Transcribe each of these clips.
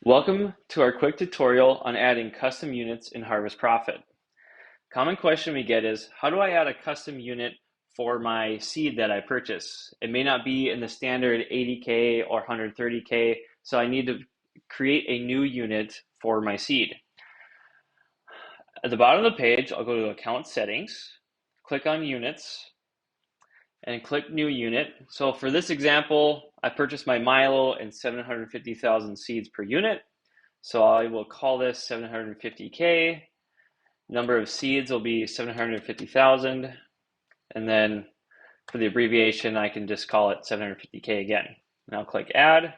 Welcome to our quick tutorial on adding custom units in Harvest Profit. Common question we get is, how do I add a custom unit for my seed that I purchase? It may not be in the standard 80K or 130K, so I need to create a new unit for my seed. At the bottom of the page, I'll go to Account Settings, click on Units, and click New Unit. So for this example, I purchased my Milo in 750,000 seeds per unit. So I will call this 750K. Number of seeds will be 750,000. And then for the abbreviation, I can just call it 750K again. Now click Add.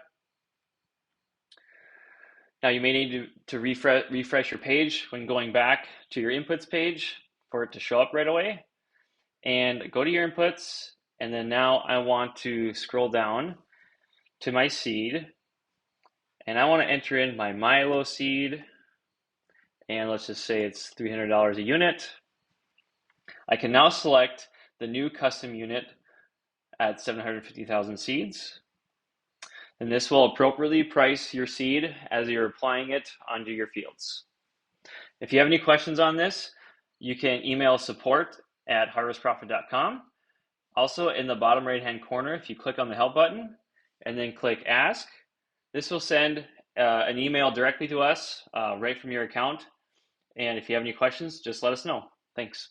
Now you may need to refresh your page when going back to your inputs page for it to show up right away. And go to your inputs. And then now I want to scroll down to my seed. And I want to enter in my Milo seed. And let's just say it's $300 a unit. I can now select the new custom unit at 750,000 seeds. And this will appropriately price your seed as you're applying it onto your fields. If you have any questions on this, you can email support@harvestprofit.com. Also, in the bottom right-hand corner, if you click on the help button and then click ask, this will send an email directly to us right from your account. And if you have any questions, just let us know. Thanks.